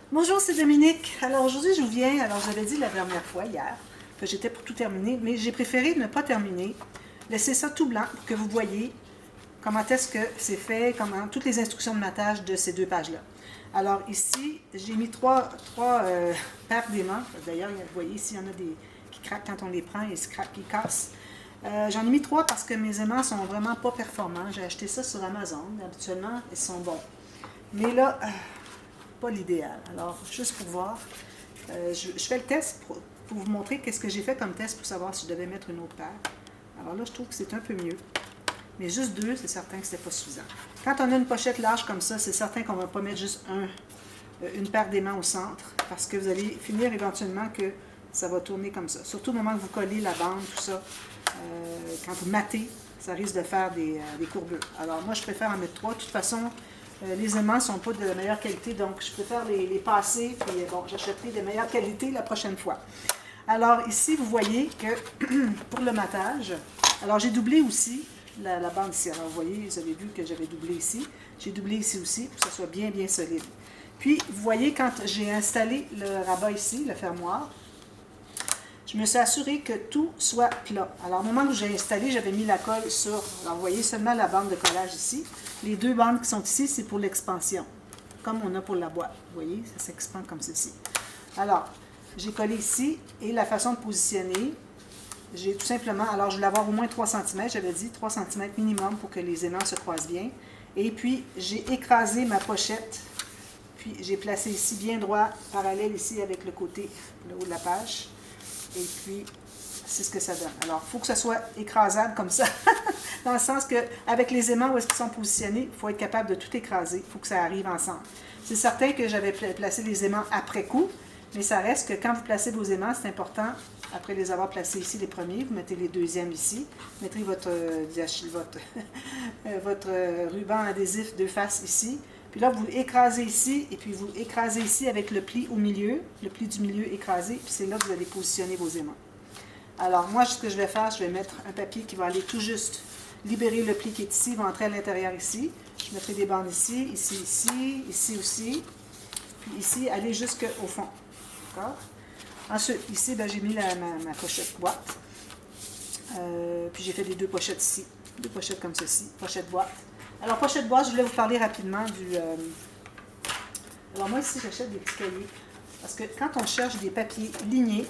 Bonjour, c'est Dominique. Alors aujourd'hui, je vous viens, alors j'avais dit la dernière fois, hier, que j'étais pour tout terminer, mais j'ai préféré ne pas terminer, laisser ça tout blanc pour que vous voyez comment est-ce que c'est fait, comment toutes les instructions de matage de ces deux pages-là. Alors ici, j'ai mis trois paires d'aimants. D'ailleurs, vous voyez ici, il y en a des qui craquent quand on les prend, et ils craquent, ils cassent. J'en ai mis trois parce que mes aimants sont vraiment pas performants. J'ai acheté ça sur Amazon. Habituellement, ils sont bons. Mais là, pas l'idéal. Alors, juste pour voir, je fais le test pour vous montrer qu'est-ce que j'ai fait comme test pour savoir si je devais mettre une autre paire. Alors là, je trouve que c'est un peu mieux. Mais juste deux, c'est certain que c'était pas suffisant. Quand on a une pochette large comme ça, c'est certain qu'on ne va pas mettre juste une paire d'aimants au centre, parce que vous allez finir éventuellement que ça va tourner comme ça. Surtout au moment que vous collez la bande, tout ça, quand vous mattez, ça risque de faire des courbures. Alors moi, je préfère en mettre trois. De toute façon, les aimants ne sont pas de la meilleure qualité, donc je préfère les passer, puis bon, j'achèterai de meilleure qualité la prochaine fois. Alors ici, vous voyez que pour le matage, alors j'ai doublé aussi la bande ici. Alors vous voyez, vous avez vu que j'avais doublé ici. J'ai doublé ici aussi pour que ça soit bien, bien solide. Puis, vous voyez, quand j'ai installé le rabat ici, le fermoir, je me suis assurée que tout soit plat. Alors, au moment où j'ai installé, j'avais mis la colle sur, alors vous voyez seulement la bande de collage ici. Les deux bandes qui sont ici, c'est pour l'expansion, comme on a pour la boîte. Vous voyez, ça s'expand comme ceci. Alors, j'ai collé ici, et la façon de positionner, j'ai tout simplement, alors je voulais avoir au moins 3 cm, j'avais dit 3 cm minimum pour que les aimants se croisent bien. Et puis, j'ai écrasé ma pochette, puis j'ai placé ici bien droit, parallèle ici avec le côté, le haut de la page. Et puis, c'est ce que ça donne. Alors, il faut que ça soit écrasable comme ça, dans le sens qu'avec les aimants où est-ce qu'ils sont positionnés, il faut être capable de tout écraser, il faut que ça arrive ensemble. C'est certain que j'avais placé les aimants après coup, mais ça reste que quand vous placez vos aimants, c'est important, après les avoir placés ici, les premiers, vous mettez les deuxièmes ici, vous mettrez votre ruban adhésif de face ici, puis là, vous écrasez ici, et puis vous écrasez ici avec le pli au milieu, le pli du milieu écrasé, puis c'est là que vous allez positionner vos aimants. Alors, moi, ce que je vais faire, je vais mettre un papier qui va aller tout juste libérer le pli qui est ici, il va entrer à l'intérieur ici. Je mettrai des bandes ici, ici, ici aussi, puis ici, aller jusqu'au fond. D'accord? Ensuite, ici, j'ai mis ma pochette boîte. Puis j'ai fait les deux pochettes ici. Deux pochettes comme ceci, pochette boîte. Alors, pochette boîte, je voulais vous parler rapidement du... Alors, moi, ici, j'achète des petits cahiers. Parce que quand on cherche des papiers lignés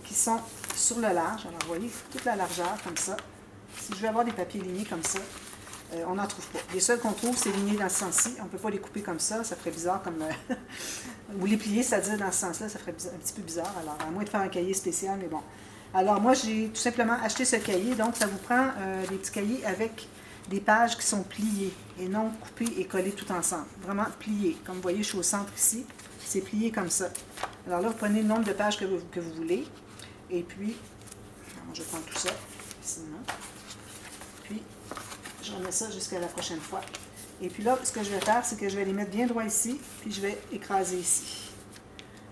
qui sont sur le large, alors, vous voyez, toute la largeur, comme ça. Si je veux avoir des papiers lignés comme ça, on n'en trouve pas. Les seuls qu'on trouve, c'est ligné dans ce sens-ci. On ne peut pas les couper comme ça ferait bizarre comme... ou les plier, c'est-à-dire dans ce sens-là, ça ferait un petit peu bizarre. Alors, à moins de faire un cahier spécial, mais bon. Alors, moi, j'ai tout simplement acheté ce cahier. Donc, ça vous prend des petits cahiers avec des pages qui sont pliées et non coupées et collées tout ensemble. Vraiment pliées. Comme vous voyez, je suis au centre ici. C'est plié comme ça. Alors là, vous prenez le nombre de pages que vous voulez. Et puis, alors, je prends tout ça. Sinon. Puis, je remets ça jusqu'à la prochaine fois. Et puis là, ce que je vais faire, c'est que je vais les mettre bien droit ici, puis je vais écraser ici.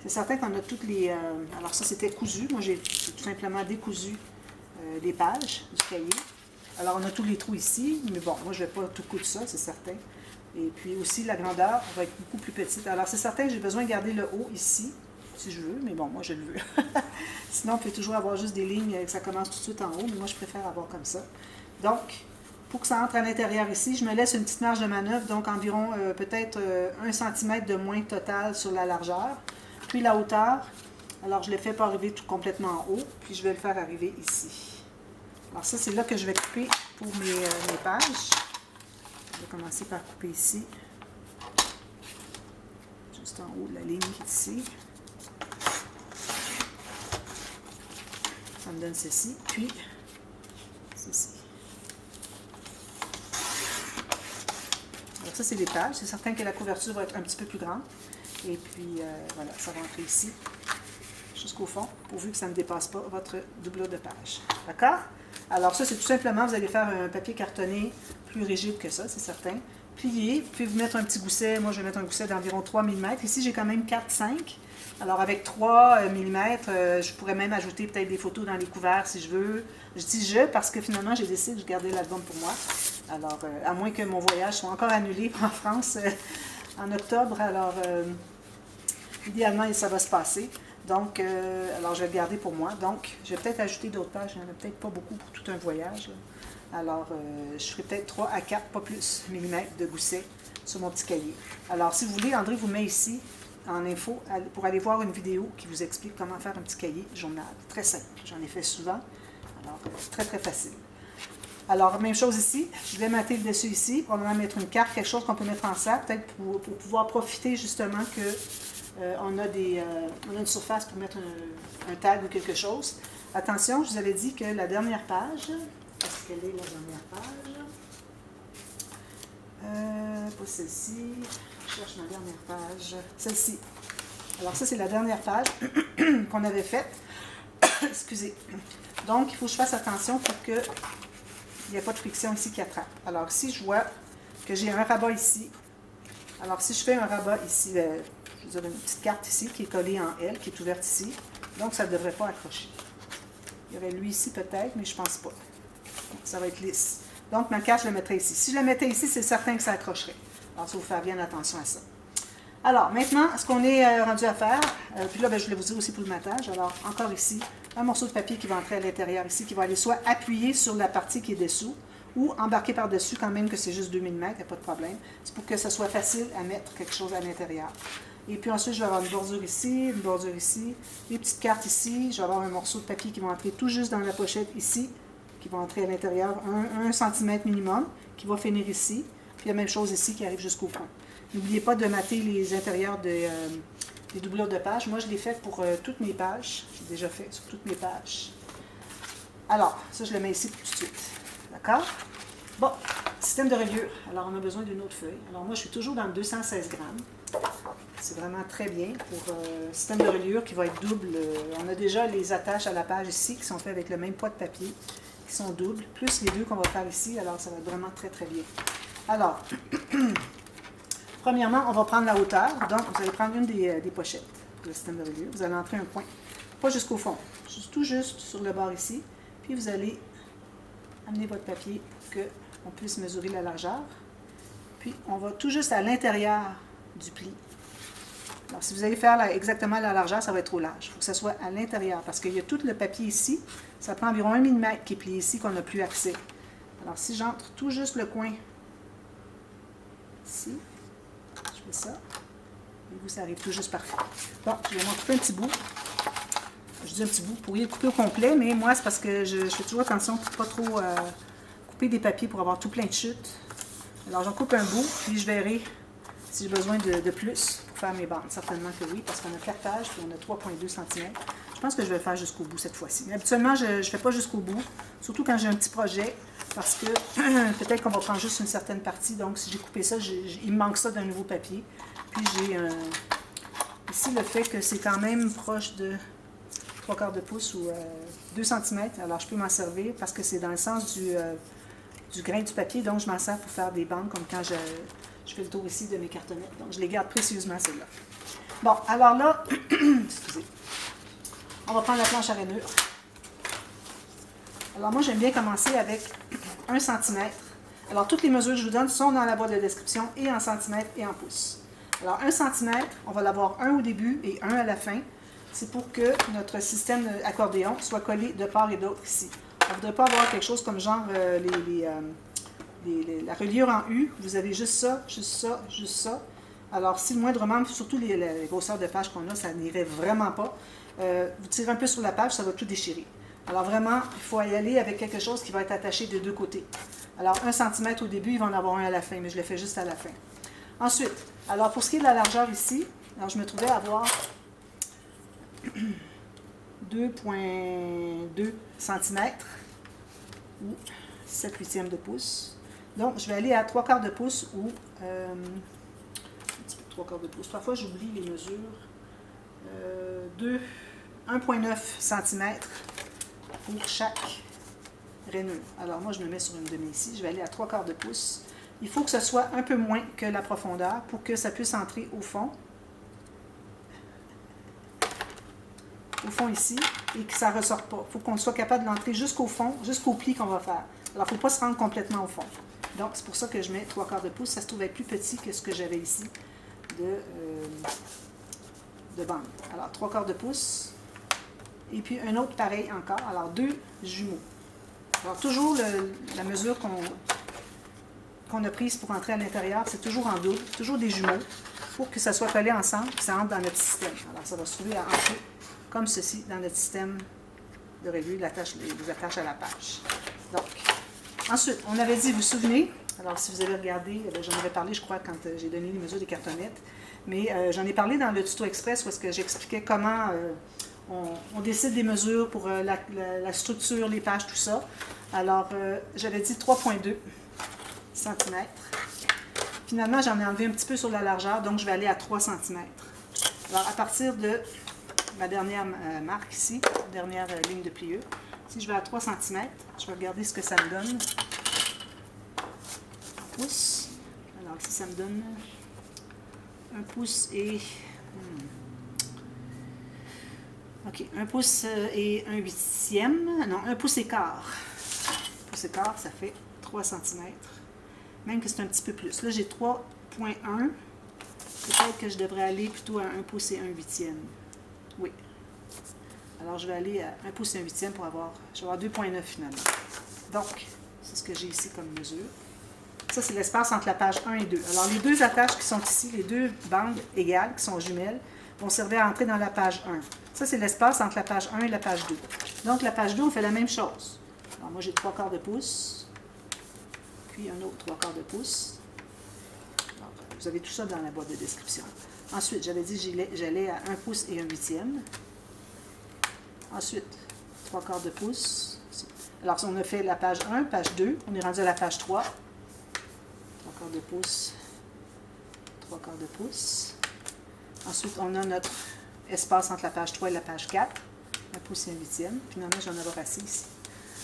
C'est certain qu'on a toutes les... alors ça, c'était cousu. Moi, j'ai tout simplement décousu les pages du cahier. Alors, on a tous les trous ici, mais bon, moi, je ne vais pas tout coudre ça, c'est certain. Et puis aussi, la grandeur va être beaucoup plus petite. Alors, c'est certain que j'ai besoin de garder le haut ici, si je veux, mais bon, moi, je le veux. Sinon, on peut toujours avoir juste des lignes que ça commence tout de suite en haut, mais moi, je préfère avoir comme ça. Donc, pour que ça entre à l'intérieur ici, je me laisse une petite marge de manœuvre, donc environ peut-être 1 cm de moins total sur la largeur. Puis la hauteur, alors je ne le fais pas arriver tout complètement en haut, puis je vais le faire arriver ici. Alors ça, c'est là que je vais couper pour mes pages. Je vais commencer par couper ici, juste en haut de la ligne qui est ici. Ça me donne ceci, puis ceci. Alors ça, c'est les pages. C'est certain que la couverture va être un petit peu plus grande. Et puis, voilà, ça va entrer ici, jusqu'au fond, pourvu que ça ne dépasse pas votre doublure de page. D'accord? Alors ça, c'est tout simplement, vous allez faire un papier cartonné plus rigide que ça, c'est certain. Plié, puis vous mettre un petit gousset. Moi, je vais mettre un gousset d'environ 3 mm. Ici, j'ai quand même 4-5. Alors, avec 3 mm, je pourrais même ajouter peut-être des photos dans les couverts si je veux. Je dis je parce que finalement, j'ai décidé de garder l'album pour moi. Alors, à moins que mon voyage soit encore annulé en France, en octobre, alors idéalement, ça va se passer. Donc, alors je vais le garder pour moi. Donc, je vais peut-être ajouter d'autres pages. Il n'y en a peut-être pas beaucoup pour tout un voyage. Là. Alors, je ferai peut-être 3 à 4, pas plus, millimètres de gousset sur mon petit cahier. Alors, si vous voulez, André vous met ici en info pour aller voir une vidéo qui vous explique comment faire un petit cahier journal. Très simple. J'en ai fait souvent. Alors, très, très facile. Alors, même chose ici. Je vais mater le dessus ici. Probablement mettre une carte, quelque chose qu'on peut mettre en sac, peut-être pour pouvoir profiter justement que on a une surface pour mettre un tag ou quelque chose. Attention, je vous avais dit que la dernière page, est-ce qu'elle est la dernière page? Pas celle-ci. Je cherche ma dernière page. Celle-ci. Alors ça, c'est la dernière page qu'on avait faite. Excusez. Donc, il faut que je fasse attention pour qu'il n'y ait pas de friction ici qui attrape. Alors, si je vois que j'ai un rabat ici, alors si je fais un rabat ici, je vous ai une petite carte ici qui est collée en L, qui est ouverte ici, donc ça ne devrait pas accrocher. Il y aurait lui ici peut-être, mais je ne pense pas. Ça va être lisse. Donc, ma carte, je la mettrai ici. Si je la mettais ici, c'est certain que ça accrocherait. Alors, il faut faire bien attention à ça. Alors, maintenant, ce qu'on est rendu à faire, puis là, je voulais vous dire aussi pour le matage. Alors, encore ici, un morceau de papier qui va entrer à l'intérieur ici, qui va aller soit appuyer sur la partie qui est dessous, ou embarquer par-dessus, quand même que c'est juste 2 mm, il n'y a pas de problème. C'est pour que ce soit facile à mettre quelque chose à l'intérieur. Et puis ensuite, je vais avoir une bordure ici, des petites cartes ici. Je vais avoir un morceau de papier qui va entrer tout juste dans la pochette ici, qui va entrer à l'intérieur, 1 cm minimum, qui va finir ici. Puis la même chose ici qui arrive jusqu'au fond. N'oubliez pas de mater les intérieurs des doublures de pages. Moi, je l'ai fait pour toutes mes pages. J'ai déjà fait sur toutes mes pages. Alors, ça, je le mets ici tout de suite. D'accord? Bon, système de reliure. Alors, on a besoin d'une autre feuille. Alors, moi, je suis toujours dans le 216 grammes. C'est vraiment très bien pour système de reliure qui va être double. On a déjà les attaches à la page ici qui sont faites avec le même poids de papier, qui sont doubles, plus les deux qu'on va faire ici. Alors, ça va être vraiment très, très bien. Alors, premièrement, on va prendre la hauteur. Donc, vous allez prendre une des pochettes pour le système de reliure. Vous allez entrer un point, pas jusqu'au fond, tout juste sur le bord ici. Puis, vous allez amener votre papier pour qu'on puisse mesurer la largeur. Puis, on va tout juste à l'intérieur du pli. Alors, si vous allez faire exactement la largeur, ça va être trop large. Il faut que ça soit à l'intérieur, parce qu'il y a tout le papier ici. Ça prend environ 1 mm qui est plié ici, qu'on n'a plus accès. Alors, si j'entre tout juste le coin ici, je fais ça, et vous, ça arrive tout juste parfait. Bon, je vais m'en couper un petit bout. Je dis un petit bout, vous pourriez le couper au complet, mais moi, c'est parce que je fais toujours attention pour ne pas trop couper des papiers pour avoir tout plein de chutes. Alors, j'en coupe un bout, puis je verrai si j'ai besoin de plus pour faire mes bandes. Certainement que oui, parce qu'on a 4 pages, puis on a 3,2 cm. Je pense que je vais le faire jusqu'au bout cette fois-ci. Mais habituellement, je ne fais pas jusqu'au bout, surtout quand j'ai un petit projet, parce que peut-être qu'on va prendre juste une certaine partie. Donc, si j'ai coupé ça, il me manque ça d'un nouveau papier. Puis, j'ai ici le fait que c'est quand même proche de 3/4 de pouce ou 2 cm. Alors, je peux m'en servir parce que c'est dans le sens du grain du papier. Donc, je m'en sers pour faire des bandes, comme quand je fais le tour ici de mes cartonnettes. Donc, je les garde précieusement, celles-là. Bon, alors là, excusez, on va prendre la planche à rainure. Alors, moi, j'aime bien commencer avec 1 cm. Alors, toutes les mesures que je vous donne sont dans la boîte de description et en centimètres et en pouces. Alors, 1 cm, on va l'avoir un au début et un à la fin. C'est pour que notre système accordéon soit collé de part et d'autre ici. On ne voudrait pas avoir quelque chose comme genre la reliure en U. Vous avez juste ça, juste ça, juste ça. Alors, si moindrement, surtout les grosseurs de page qu'on a, ça n'irait vraiment pas. Vous tirez un peu sur la page, ça va tout déchirer. Alors, vraiment, il faut y aller avec quelque chose qui va être attaché des deux côtés. Alors, 1 cm au début, il va en avoir un à la fin, mais je le fais juste à la fin. Ensuite, alors pour ce qui est de la largeur ici, alors je me trouvais à avoir 2,2 cm ou 7/8 de pouce. Donc, je vais aller à 3/4 de pouce ou un petit peu 3/4 de pouce. Parfois, j'oublie les mesures. 1,9 cm pour chaque rainure. Alors, moi, je me mets sur une demi ici. Je vais aller à 3/4 de pouce. Il faut que ce soit un peu moins que la profondeur pour que ça puisse entrer au fond. Au fond ici, et que ça ne ressorte pas. Il faut qu'on soit capable de l'entrer jusqu'au fond, jusqu'au pli qu'on va faire. Alors, il ne faut pas se rendre complètement au fond. Donc, c'est pour ça que je mets 3/4 de pouce. Ça se trouve être plus petit que ce que j'avais ici. de bande. Alors, 3/4 de pouce. Et puis, un autre pareil encore. Alors, 2 jumeaux. Alors, toujours la mesure qu'on a prise pour entrer à l'intérieur, c'est toujours en double, toujours des jumeaux, pour que ça soit collé ensemble et que ça entre dans notre système. Alors, ça va se trouver à entrer comme ceci dans notre système de revue, les attaches à la page. Donc, ensuite, on avait dit, vous vous souvenez, alors si vous avez regardé, j'en avais parlé, je crois, quand j'ai donné les mesures des cartonnettes, mais j'en ai parlé dans le tuto express où est-ce que j'expliquais comment on décide des mesures pour la structure, les pages, tout ça. Alors, j'avais dit 3,2 cm. Finalement, j'en ai enlevé un petit peu sur la largeur, donc je vais aller à 3 cm. Alors, à partir de ma dernière marque ici, dernière ligne de pliure, si je vais à 3 cm, je vais regarder ce que ça me donne en pouces. Alors, ici, ça me donne 1 pouce et... OK, 1 pouce et 1/8. Non, 1 pouce et quart. 1 pouce et quart, ça fait 3 cm. Même que c'est un petit peu plus. Là, j'ai 3,1. Peut-être que je devrais aller plutôt à 1 pouce et 1/8. Oui. Alors, je vais aller à 1 pouce et 1/8 pour avoir... Je vais avoir 2,9 finalement. Donc, c'est ce que j'ai ici comme mesure. Ça, c'est l'espace entre la page 1 et 2. Alors, les deux attaches qui sont ici, les deux bandes égales, qui sont jumelles, vont servir à entrer dans la page 1. Ça, c'est l'espace entre la page 1 et la page 2. Donc, la page 2, on fait la même chose. Alors, moi, j'ai 3/4 de pouce, puis un autre 3/4 de pouce. Alors, vous avez tout ça dans la boîte de description. Ensuite, j'avais dit que j'allais à 1 pouce et 1/8. Ensuite, 3/4 de pouce. Alors, si on a fait la page 1, page 2, on est rendu à la page 3. 3/4 de pouce, 3/4 de pouce. Ensuite, on a notre espace entre la page 3 et la page 4, 1 pouce et 1/8. Finalement, j'en ai assez ici.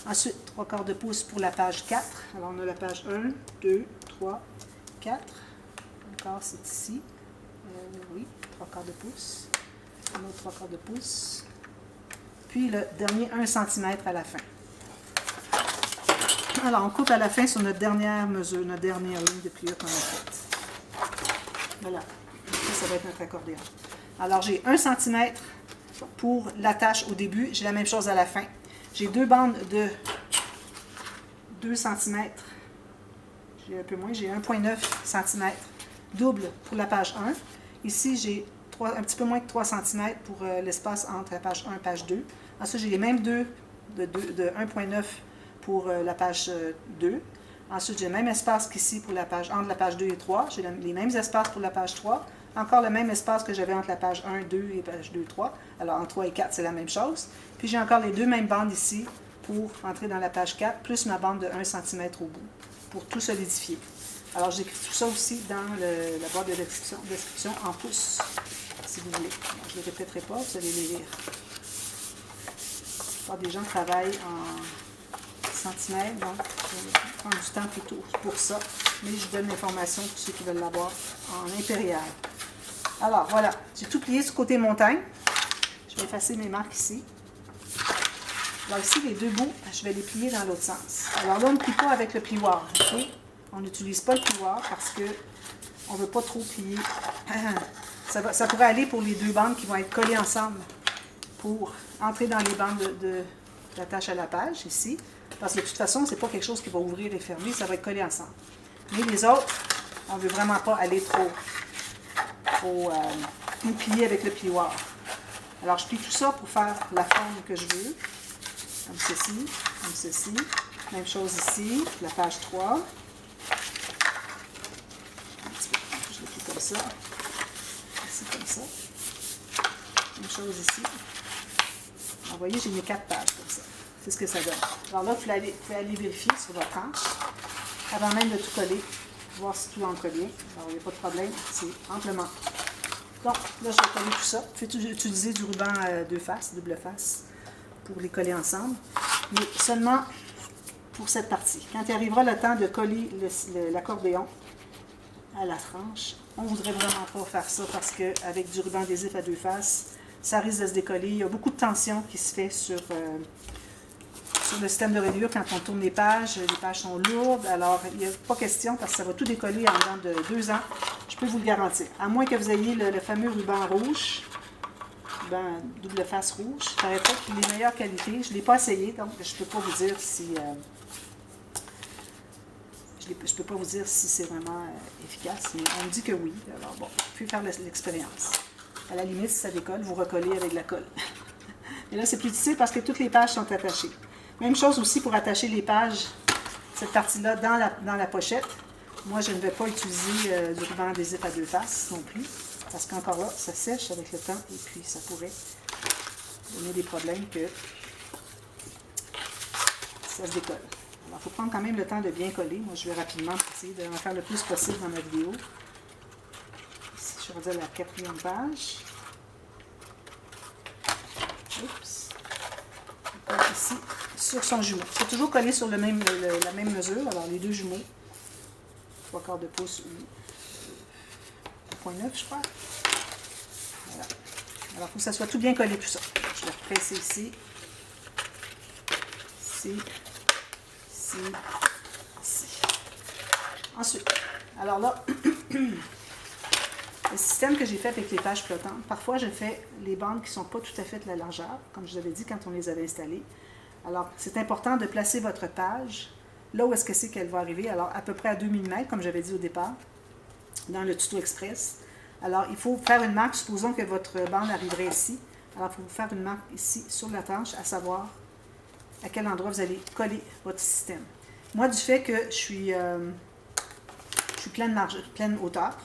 Ensuite, 3/4 de pouce pour la page 4. Alors, on a la page 1, 2, 3, 4. Encore, c'est ici. Oui, 3/4 de pouce. Un autre 3/4 de pouce. Puis, le dernier 1 cm à la fin. Alors, on coupe à la fin sur notre dernière mesure, notre dernière ligne de pliure qu'on a faite. Voilà. Ça va être notre accordéon. Alors, j'ai 1 cm pour l'attache au début. J'ai la même chose à la fin. J'ai deux bandes de 2 cm. J'ai un peu moins. J'ai 1,9 cm double pour la page 1. Ici, j'ai un petit peu moins que 3 cm pour l'espace entre la page 1 et la page 2. Ensuite, j'ai les mêmes deux de 1,9 pour la page 2. Ensuite, j'ai le même espace qu'ici pour la page, entre la page 2 et 3. J'ai les mêmes espaces pour la page 3. Encore le même espace que j'avais entre la page 1, 2 et page 2, 3. Alors, entre 3 et 4, c'est la même chose. Puis, j'ai encore les deux mêmes bandes ici pour entrer dans la page 4, plus ma bande de 1 cm au bout, pour tout solidifier. Alors, j'écris tout ça aussi dans la boîte de description en pouces, si vous voulez. Alors, je ne les répéterai pas, vous allez les lire. La plupart des gens travaillent en centimètres, donc je vais prendre du temps plutôt pour ça. Mais je donne l'information pour ceux qui veulent l'avoir en impérial. Alors, voilà, j'ai tout plié sur côté montagne. Je vais effacer mes marques ici. Alors ici, les deux bouts, je vais les plier dans l'autre sens. Alors là, on ne plie pas avec le plioir. Okay? On n'utilise pas le plioir parce qu'on ne veut pas trop plier. Ça pourrait aller pour les deux bandes qui vont être collées ensemble pour entrer dans les bandes d'attache à la page, ici. Parce que de toute façon, ce n'est pas quelque chose qui va ouvrir et fermer, ça va être collé ensemble. Mais les autres, on ne veut vraiment pas aller trop plier avec le plioir. Alors, je plie tout ça pour faire la forme que je veux. Comme ceci, comme ceci. Même chose ici, la page 3. Je le plie comme ça. Ici, comme ça. Même chose ici. Alors, vous voyez, j'ai mes 4 pages comme ça. C'est ce que ça donne. Alors là, vous pouvez aller vérifier sur votre tranche, avant même de tout coller, voir si tout entre bien. Alors, il n'y a pas de problème, c'est amplement. Donc, là, je vais coller tout ça. Vous pouvez utiliser du ruban deux faces, double face, pour les coller ensemble. Mais seulement pour cette partie. Quand il arrivera le temps de coller l'accordéon à la tranche, on ne voudrait vraiment pas faire ça parce qu'avec du ruban adhésif à deux faces, ça risque de se décoller. Il y a beaucoup de tension qui se fait sur le système de reliure quand on tourne les pages sont lourdes. Alors, il n'y a pas question parce que ça va tout décoller en dedans de 2 ans. Je peux vous le garantir. À moins que vous ayez le fameux ruban rouge, ruban double face rouge, ça paraît pas qu'il est meilleure qualité. Je ne l'ai pas essayé, donc je ne peux pas vous dire si... je peux pas vous dire si c'est vraiment efficace, mais on me dit que oui. Alors bon, vous pouvez faire l'expérience. À la limite, si ça décolle, vous recollez avec de la colle. Et là, c'est plus difficile parce que toutes les pages sont attachées. Même chose aussi pour attacher les pages, cette partie-là, dans la pochette. Moi, je ne vais pas utiliser du ruban adhésif à deux faces non plus, parce qu'encore là, ça sèche avec le temps et puis ça pourrait donner des problèmes que ça se décolle. Alors, il faut prendre quand même le temps de bien coller. Moi, je vais rapidement essayer de en faire le plus possible dans ma vidéo. Ici, je vais dire la 4e page. Oups. Ici, sur son jumeau. Il faut toujours coller sur la même mesure. Alors, les deux jumeaux, 3/4 de pouce ou 0,9, je crois. Voilà. Alors, il faut que ça soit tout bien collé, tout ça. Je vais represser ici. Ici. Ici. Ici. Ensuite, alors là, le système que j'ai fait avec les pages flottantes, parfois je fais les bandes qui ne sont pas tout à fait de la largeur, comme je vous avais dit quand on les avait installées. Alors, c'est important de placer votre page là où est-ce que c'est qu'elle va arriver. Alors, à peu près à 2 mm, comme j'avais dit au départ, dans le tuto express. Alors, il faut faire une marque, supposons que votre bande arriverait ici. Alors, il faut faire une marque ici sur la tâche, à savoir à quel endroit vous allez coller votre système. Moi, du fait que je suis pleine hauteur,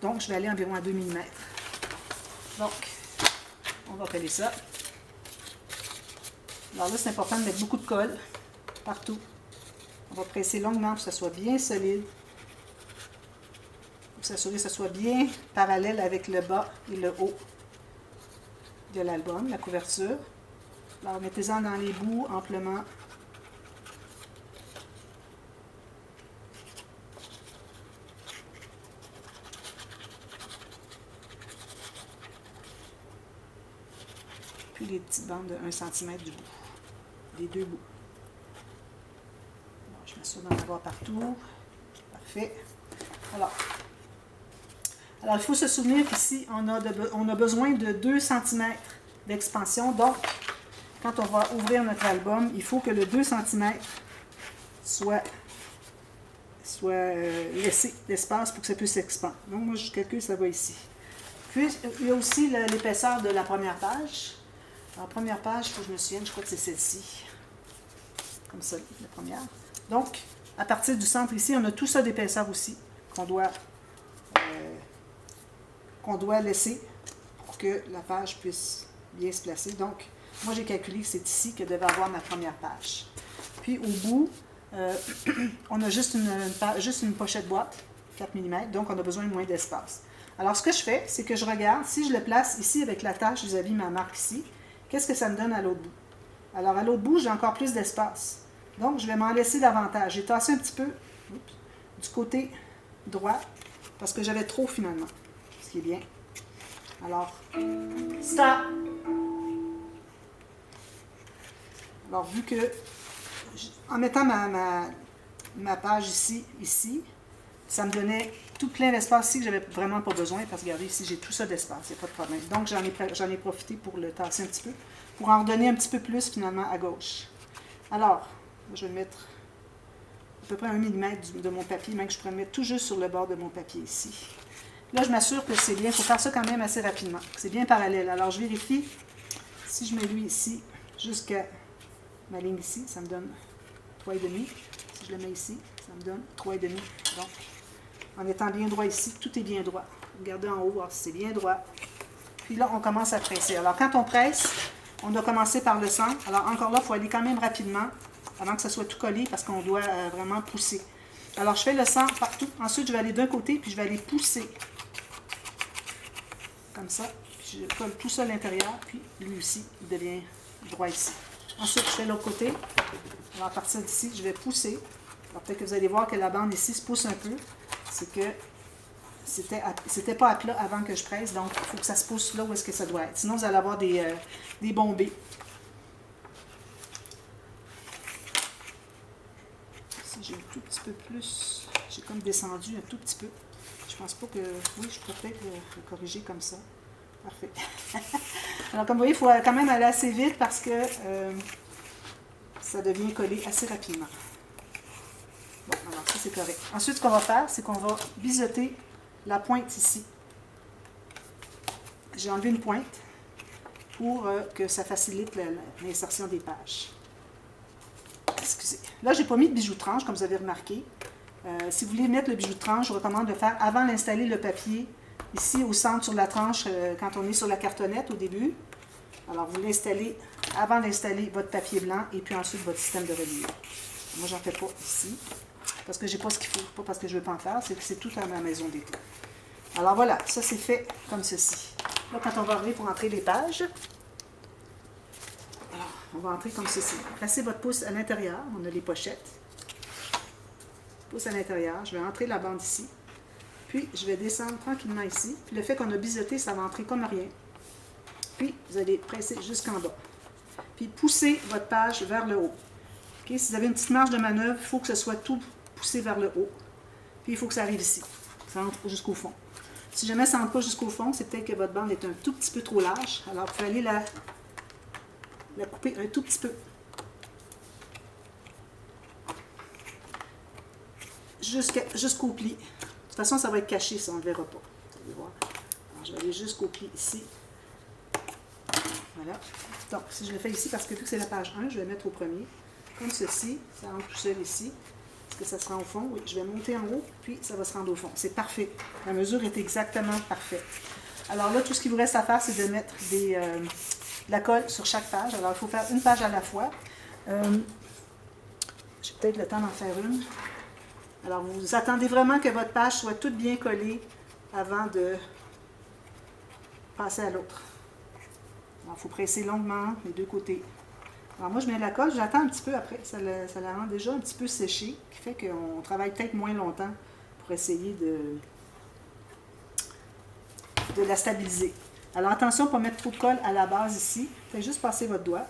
donc je vais aller environ à 2 mm. Donc, on va coller ça. Alors là, c'est important de mettre beaucoup de colle partout. On va presser longuement pour que ça soit bien solide. Pour s'assurer que ça soit bien parallèle avec le bas et le haut de l'album, la couverture. Alors, mettez-en dans les bouts amplement. Puis les petites bandes de 1 cm du bout. Les deux bouts. Alors, je m'assure d'en avoir partout. Parfait. Alors, il faut se souvenir qu'ici, on a besoin de 2 cm d'expansion. Donc, quand on va ouvrir notre album, il faut que le 2 cm soit laissé d'espace pour que ça puisse s'expandre. Donc, moi, je calcule, ça va ici. Puis, il y a aussi l'épaisseur de la première page. Alors, la première page, il faut que je me souvienne, je crois que c'est celle-ci. Comme ça, la première. Donc, à partir du centre ici, on a tout ça d'épaisseur aussi qu'on doit laisser pour que la page puisse bien se placer. Donc, moi, j'ai calculé que c'est ici que devait avoir ma première page. Puis, au bout, on a juste une pochette boîte, 4 mm, donc on a besoin de moins d'espace. Alors, ce que je fais, c'est que je regarde, si je le place ici avec la tâche vis-à-vis ma marque ici, qu'est-ce que ça me donne à l'autre bout? Alors, à l'autre bout, j'ai encore plus d'espace. Donc, je vais m'en laisser davantage. J'ai tassé un petit peu du côté droit, parce que j'avais trop finalement, ce qui est bien. Alors, stop! Alors, vu que, en mettant ma page ici, ça me donnait tout plein d'espace ici que j'avais vraiment pas besoin, parce que regardez, ici, j'ai tout ça d'espace, il n'y a pas de problème. Donc, j'en ai profité pour le tasser un petit peu, pour en redonner un petit peu plus, finalement, à gauche. Alors, je vais mettre à peu près 1 mm de mon papier, même que je pourrais mettre tout juste sur le bord de mon papier ici. Là, je m'assure que c'est bien, il faut faire ça quand même assez rapidement, c'est bien parallèle. Alors, je vérifie, si je mets lui ici, jusqu'à ma ligne ici, ça me donne 3,5. Si je le mets ici, ça me donne 3,5. Donc, en étant bien droit ici, tout est bien droit. Regardez en haut, voir si c'est bien droit. Puis là, on commence à presser. Alors, quand on presse, on doit commencer par le centre. Alors, encore là, il faut aller quand même rapidement, avant que ça soit tout collé, parce qu'on doit vraiment pousser. Alors, je fais le centre partout. Ensuite, je vais aller d'un côté, puis je vais aller pousser. Comme ça. Puis je colle tout ça à l'intérieur, puis lui aussi, il devient droit ici. Ensuite, je fais l'autre côté. Alors, à partir d'ici, je vais pousser. Alors, peut-être que vous allez voir que la bande ici se pousse un peu. C'est que c'était pas à plat avant que je presse, donc il faut que ça se pousse là où est-ce que ça doit être. Sinon, vous allez avoir des bombées. Si j'ai un tout petit peu plus, j'ai comme descendu un tout petit peu. Je pense pas que... Oui, je pourrais peut-être le corriger comme ça. Parfait. Alors, comme vous voyez, il faut quand même aller assez vite parce que ça devient collé assez rapidement. Bon, alors ça, c'est correct. Ensuite, ce qu'on va faire, c'est qu'on va biseauter la pointe ici. J'ai enlevé une pointe pour que ça facilite l'insertion des pages. Excusez. Là, je n'ai pas mis de bijou de tranche, comme vous avez remarqué. Si vous voulez mettre le bijou de tranche, je vous recommande de faire avant d'installer le papier, ici au centre sur la tranche, quand on est sur la cartonnette au début. Alors, vous l'installez avant d'installer votre papier blanc et puis ensuite votre système de reliure. Moi, j'en fais pas ici, parce que j'ai pas ce qu'il faut, pas parce que je ne veux pas en faire, c'est que c'est tout à ma maison d'été. Alors voilà, ça c'est fait comme ceci. Là, quand on va arriver pour entrer les pages, alors, on va entrer comme ceci. Placez votre pouce à l'intérieur, on a les pochettes. Pouce à l'intérieur, je vais entrer la bande ici. Puis, je vais descendre tranquillement ici. Puis, le fait qu'on a biseauté, ça va entrer comme rien. Puis, vous allez presser jusqu'en bas. Puis, poussez votre page vers le haut. Okay? Si vous avez une petite marge de manœuvre, il faut que ce soit tout poussé vers le haut. Puis, il faut que ça arrive ici. Ça entre jusqu'au fond. Si jamais ça n'entre pas jusqu'au fond, c'est peut-être que votre bande est un tout petit peu trop large. Alors, vous allez la couper un tout petit peu. Jusqu'au pli. De toute façon, ça va être caché, ça, on ne le verra pas. Vous allez voir. Alors, je vais aller jusqu'au pli ici. Voilà. Donc, si je le fais ici, parce que vu que c'est la page 1, je vais mettre au premier. Comme ceci, ça rentre tout seul ici. Est-ce que ça se rend au fond? Oui, je vais monter en haut, puis ça va se rendre au fond. C'est parfait. La mesure est exactement parfaite. Alors là, tout ce qu'il vous reste à faire, c'est de mettre de la colle sur chaque page. Alors, il faut faire une page à la fois. J'ai peut-être le temps d'en faire une. Alors, vous attendez vraiment que votre page soit toute bien collée avant de passer à l'autre. Alors, il faut presser longuement les deux côtés. Alors, moi, je mets la colle, j'attends un petit peu après. Ça la rend déjà un petit peu séchée, qui fait qu'on travaille peut-être moins longtemps pour essayer de la stabiliser. Alors, attention, pas mettre trop de colle à la base ici. Faites juste passer votre doigt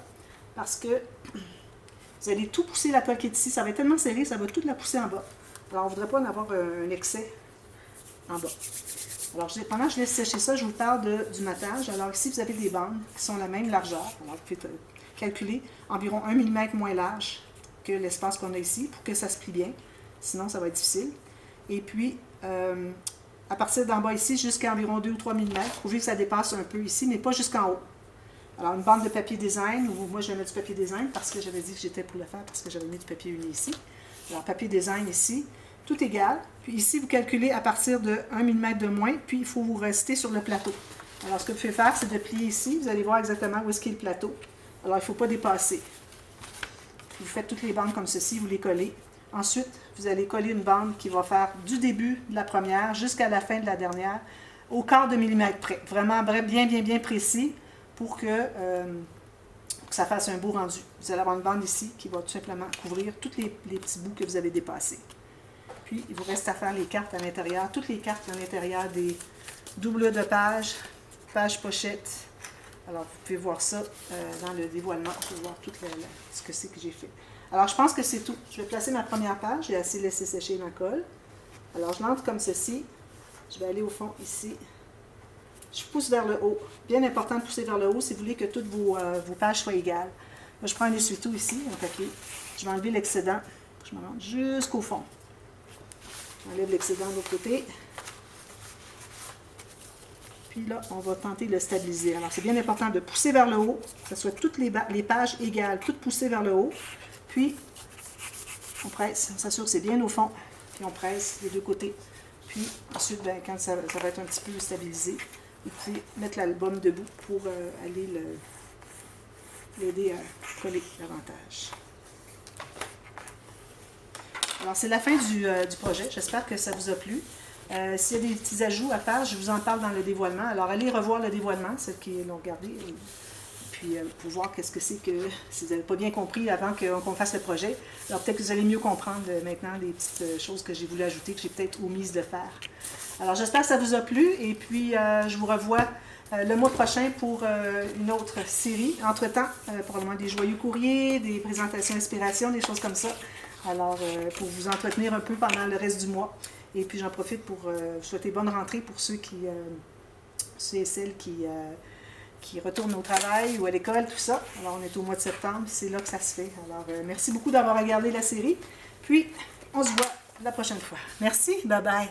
parce que vous allez tout pousser la colle qui est ici. Ça va être tellement serré, ça va toute la pousser en bas. Alors, on ne voudrait pas en avoir un excès en bas. Alors, pendant que je laisse sécher ça, je vous parle du matage. Alors, ici, vous avez des bandes qui sont la même largeur. Alors, vous pouvez calculer environ 1 mm moins large que l'espace qu'on a ici pour que ça se plie bien. Sinon, ça va être difficile. Et puis, à partir d'en bas ici, jusqu'à environ 2 ou 3 mm, vous trouvez que ça dépasse un peu ici, mais pas jusqu'en haut. Alors, une bande de papier design, ou moi, je vais mettre du papier design parce que j'avais dit que j'étais pour le faire, parce que j'avais mis du papier uni ici. Alors, papier design ici, tout égal. Puis ici, vous calculez à partir de 1 mm de moins, puis il faut vous rester sur le plateau. Alors, ce que vous pouvez faire, c'est de plier ici. Vous allez voir exactement où est-ce qu'est le plateau. Alors, il ne faut pas dépasser. Vous faites toutes les bandes comme ceci, vous les collez. Ensuite, vous allez coller une bande qui va faire du début de la première jusqu'à la fin de la dernière, au quart de millimètre près. Vraiment bien précis pour que ça fasse un beau rendu. Vous allez avoir une bande ici qui va tout simplement couvrir tous les petits bouts que vous avez dépassés. Puis, il vous reste à faire les cartes à l'intérieur, toutes les cartes à l'intérieur des doublures de pages, pages pochettes. Alors, vous pouvez voir ça dans le dévoilement, vous pouvez voir tout ce que c'est que j'ai fait. Alors, je pense que c'est tout. Je vais placer ma première page, j'ai assez laissé sécher ma colle. Alors, je l'entre comme ceci. Je vais aller au fond ici. Je pousse vers le haut. Bien important de pousser vers le haut si vous voulez que toutes vos pages soient égales. Moi, je prends un essuie-tout ici, un papier. Je vais enlever l'excédent. Je me rends jusqu'au fond. J'enlève l'excédent de l'autre côté. Puis là, on va tenter de le stabiliser. Alors, c'est bien important de pousser vers le haut, que ce soit toutes les pages égales, toutes poussées vers le haut. Puis, on presse, on s'assure que c'est bien au fond. Puis, on presse les deux côtés. Puis, ensuite, ben, quand ça va être un petit peu stabilisé, vous pouvez mettre l'album debout pour aller l'aider à coller davantage. Alors, c'est la fin du projet. J'espère que ça vous a plu. S'il y a des petits ajouts à faire, je vous en parle dans le dévoilement. Alors, allez revoir le dévoilement, ceux qui l'ont regardé, puis pour voir qu'est-ce que c'est que, si vous n'avez pas bien compris avant qu'on fasse le projet. Alors, peut-être que vous allez mieux comprendre maintenant les petites choses que j'ai voulu ajouter, que j'ai peut-être omises de faire. Alors, j'espère que ça vous a plu, et puis je vous revois le mois prochain pour une autre série. Entre-temps, probablement des joyeux courriers, des présentations inspiration, des choses comme ça. Alors, pour vous entretenir un peu pendant le reste du mois. Et puis j'en profite pour souhaiter bonne rentrée pour ceux et celles qui retournent au travail ou à l'école, tout ça. Alors on est au mois de septembre, c'est là que ça se fait. Alors merci beaucoup d'avoir regardé la série. Puis on se voit la prochaine fois. Merci, bye bye.